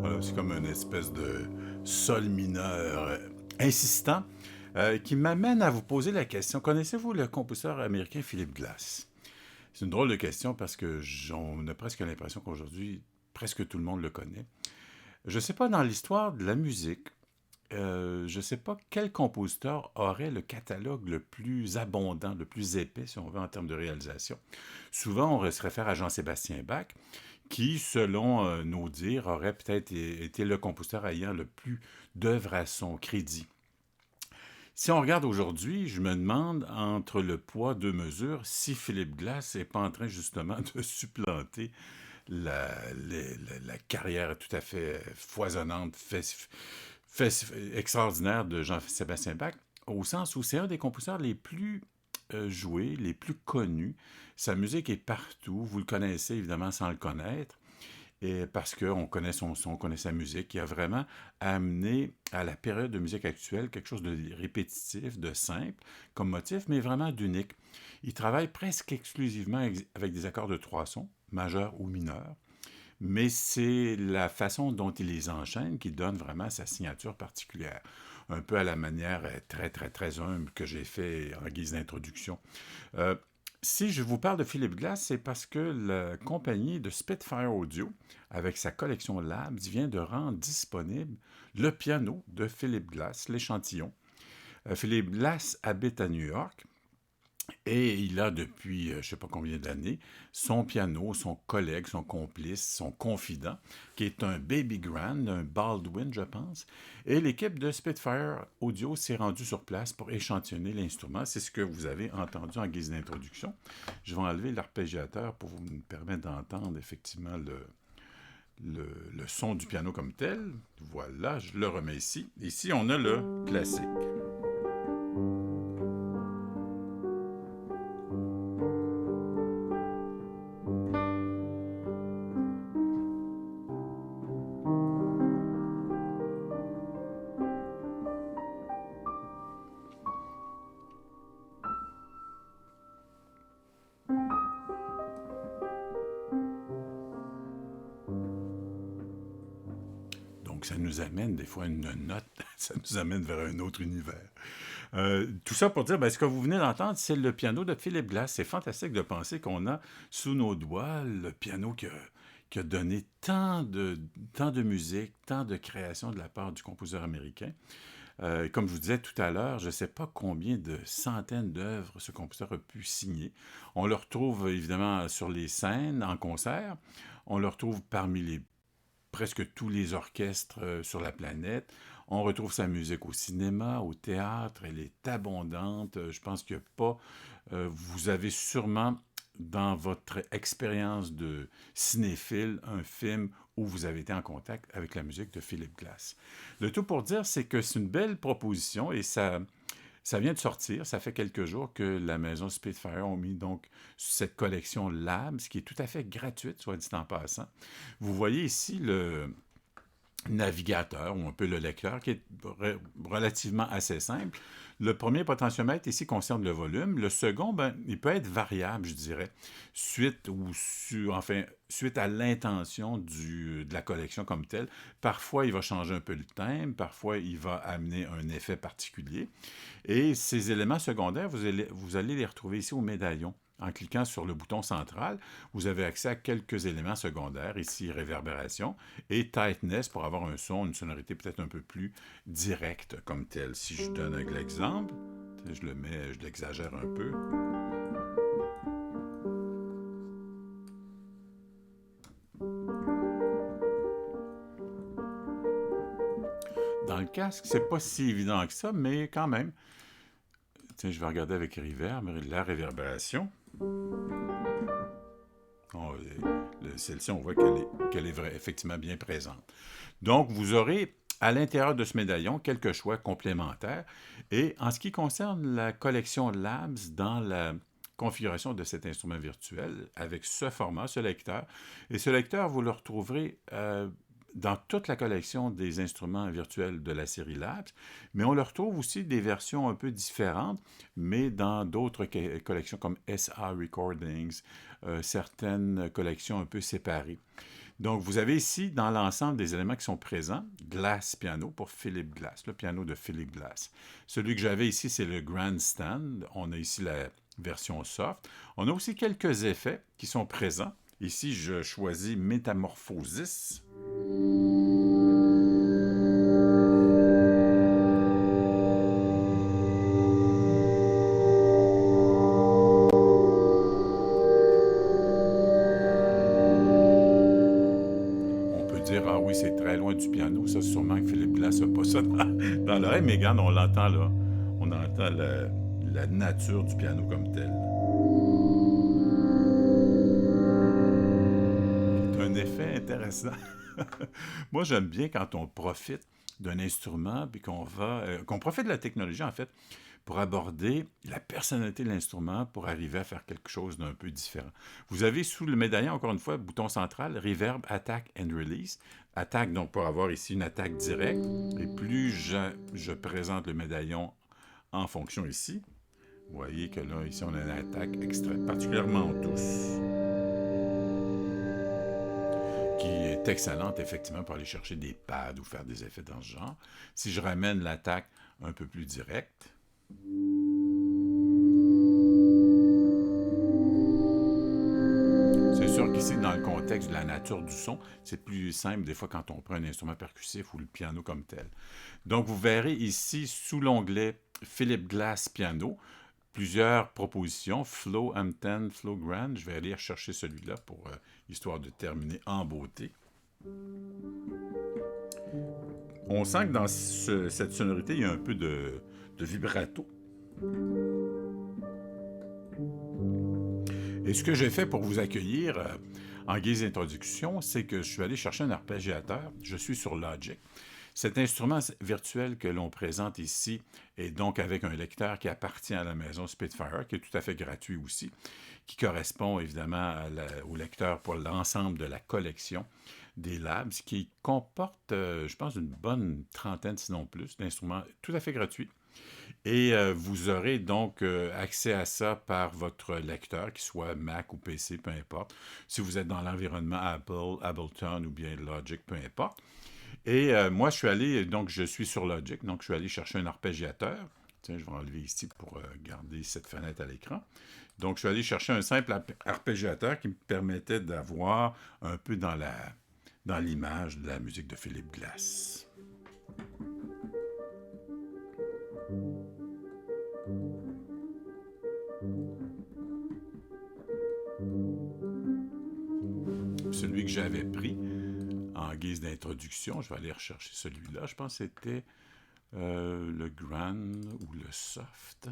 Voilà, c'est comme une espèce de sol mineur insistant qui m'amène à vous poser la question. Connaissez-vous le compositeur américain Philip Glass? C'est une drôle de question parce que on a presque l'impression qu'aujourd'hui, presque tout le monde le connaît. Je ne sais pas dans l'histoire de la musique, je ne sais pas quel compositeur aurait le catalogue le plus abondant, le plus épais, si on veut, en termes de réalisation. Souvent, on se réfère à Jean-Sébastien Bach, qui, selon nos dires, aurait peut-être été le compositeur ayant le plus d'œuvres à son crédit. Si on regarde aujourd'hui, je me demande, entre le poids deux mesures, si Philippe Glass n'est pas en train justement de supplanter la carrière tout à fait foisonnante, extraordinaire de Jean-Sébastien Bach, au sens où c'est un des compositeurs les plus joués, les plus connus. Sa musique est partout, vous le connaissez évidemment sans le connaître, et parce qu'on connaît son son, on connaît sa musique, il a vraiment amené à la période de musique actuelle quelque chose de répétitif, de simple comme motif, mais vraiment d'unique. Il travaille presque exclusivement avec des accords de trois sons, majeurs ou mineurs, mais c'est la façon dont il les enchaîne qui donne vraiment sa signature particulière. Un peu à la manière très, très, très humble que j'ai fait en guise d'introduction. Euh, si je vous parle de Philip Glass, c'est parce que la compagnie de Spitfire Audio, avec sa collection Labs, vient de rendre disponible le piano de Philip Glass, l'échantillon. Philip Glass habite à New York et il a depuis je ne sais pas combien d'années son piano, son collègue, son complice, son confident, qui est un Baby Grand, un Baldwin, je pense. Et l'équipe de Spitfire Audio s'est rendue sur place pour échantillonner l'instrument. C'est ce que vous avez entendu en guise d'introduction. Je vais enlever l'arpégiateur pour vous me permettre d'entendre effectivement le son du piano comme tel. Voilà, je le remets ici. Ici, on a le classique. Donc, ça nous amène des fois une note, ça nous amène vers un autre univers. Tout ça pour dire, ben, ce que vous venez d'entendre, c'est le piano de Philip Glass. C'est fantastique de penser qu'on a sous nos doigts le piano qui a donné tant de musique, tant de création de la part du compositeur américain. Comme je vous disais tout à l'heure, je ne sais pas combien de centaines d'œuvres ce compositeur a pu signer. On le retrouve évidemment sur les scènes, en concert. On le retrouve parmi presque tous les orchestres sur la planète. On retrouve sa musique au cinéma, au théâtre. Elle est abondante. Je pense qu'il n'y a pas... vous avez sûrement dans votre expérience de cinéphile un film où vous avez été en contact avec la musique de Philip Glass. Le tout pour dire, c'est que c'est une belle proposition et ça vient de sortir. Ça fait quelques jours que la maison Spitfire a mis donc cette collection Labs, qui est tout à fait gratuite, soit dit en passant. Vous voyez ici le navigateur, ou un peu le lecteur, qui est relativement assez simple. Le premier potentiomètre ici concerne le volume. Le second, ben, il peut être variable, je dirais, suite à l'intention de la collection comme telle. Parfois, il va changer un peu le thème, parfois, il va amener un effet particulier. Et ces éléments secondaires, vous allez les retrouver ici au médaillon. En cliquant sur le bouton central, vous avez accès à quelques éléments secondaires, ici réverbération, et tightness pour avoir un son, une sonorité peut-être un peu plus directe comme telle. Si je donne un exemple, je l'exagère un peu. Dans le casque, c'est pas si évident que ça, mais quand même. Tiens, je vais regarder avec reverb, la réverbération. Oh, celle-ci, on voit qu'elle est effectivement bien présente. Donc, vous aurez à l'intérieur de ce médaillon quelques choix complémentaires. Et en ce qui concerne la collection Labs dans la configuration de cet instrument virtuel, avec ce format, ce lecteur, et ce lecteur, vous le retrouverez dans toute la collection des instruments virtuels de la série Labs, mais on le retrouve aussi des versions un peu différentes, mais dans d'autres collections comme SA Recordings, certaines collections un peu séparées. Donc, vous avez ici, dans l'ensemble des éléments qui sont présents, Glass Piano pour Philip Glass, le piano de Philip Glass. Celui que j'avais ici, c'est le Grandstand. On a ici la version soft. On a aussi quelques effets qui sont présents. Ici, je choisis Metamorphosis. On peut dire, ah oui, c'est très loin du piano. Ça, sûrement que Philip Glass n'a pas ça dans l'oreille. Mais regarde, on l'entend là. On entend la nature du piano comme tel. C'est un effet intéressant. Moi, j'aime bien quand on profite d'un instrument, puis qu'on profite de la technologie, en fait, pour aborder la personnalité de l'instrument, pour arriver à faire quelque chose d'un peu différent. Vous avez sous le médaillon, encore une fois, bouton central, Reverb, Attack and Release. Attaque, donc, pour avoir ici une attaque directe. Et plus je présente le médaillon en fonction ici, vous voyez que là, ici, on a une attaque particulièrement douce, qui est excellente, effectivement, pour aller chercher des pads ou faire des effets dans ce genre. Si je ramène l'attaque un peu plus directe, c'est sûr qu'ici, dans le contexte de la nature du son, c'est plus simple des fois quand on prend un instrument percussif ou le piano comme tel. Donc, vous verrez ici, sous l'onglet Philip Glass Piano, plusieurs propositions, Flow M10, Flow Grand. Je vais aller chercher celui-là pour histoire de terminer en beauté. On sent que dans cette sonorité, il y a un peu de vibrato. Et ce que j'ai fait pour vous accueillir en guise d'introduction, c'est que je suis allé chercher un arpégiateur. Je suis sur Logic. Cet instrument virtuel que l'on présente ici est donc avec un lecteur qui appartient à la maison Spitfire, qui est tout à fait gratuit aussi, qui correspond évidemment au lecteur pour l'ensemble de la collection des Labs, qui comporte, je pense, une bonne trentaine, sinon plus, d'instruments tout à fait gratuits. Et vous aurez donc accès à ça par votre lecteur, qu'il soit Mac ou PC, peu importe. Si vous êtes dans l'environnement Apple, Ableton ou bien Logic, peu importe. Et moi, je suis sur Logic, donc je suis allé chercher un arpégiateur. Tiens, je vais enlever ici pour garder cette fenêtre à l'écran. Donc, je suis allé chercher un simple arpégiateur qui me permettait d'avoir un peu dans l'image de la musique de Philip Glass. Celui que j'avais pris en guise d'introduction, je vais aller rechercher celui-là. Je pense que c'était le Grand ou le Soft.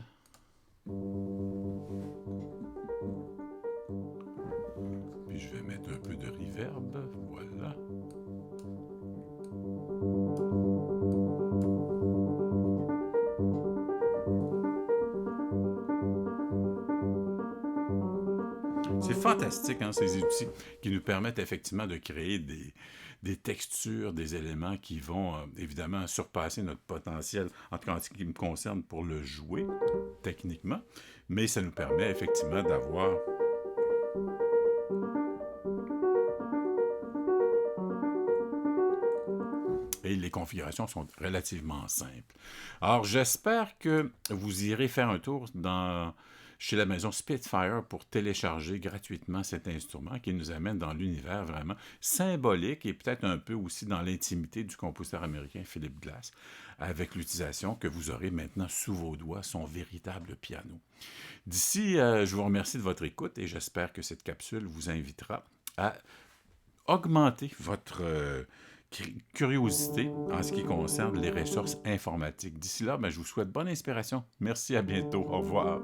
Puis je vais mettre un peu de reverb. Voilà. C'est fantastique, hein, ces outils qui nous permettent effectivement de créer des textures, des éléments qui vont évidemment surpasser notre potentiel, en tout cas en ce qui me concerne pour le jouer techniquement, mais ça nous permet effectivement d'avoir et les configurations sont relativement simples. Alors j'espère que vous irez faire un tour chez la maison Spitfire pour télécharger gratuitement cet instrument qui nous amène dans l'univers vraiment symbolique et peut-être un peu aussi dans l'intimité du compositeur américain Philip Glass, avec l'utilisation que vous aurez maintenant sous vos doigts, son véritable piano. D'ici, je vous remercie de votre écoute et j'espère que cette capsule vous invitera à augmenter votre curiosité en ce qui concerne les ressources informatiques. D'ici là, je vous souhaite bonne inspiration. Merci, à bientôt. Au revoir.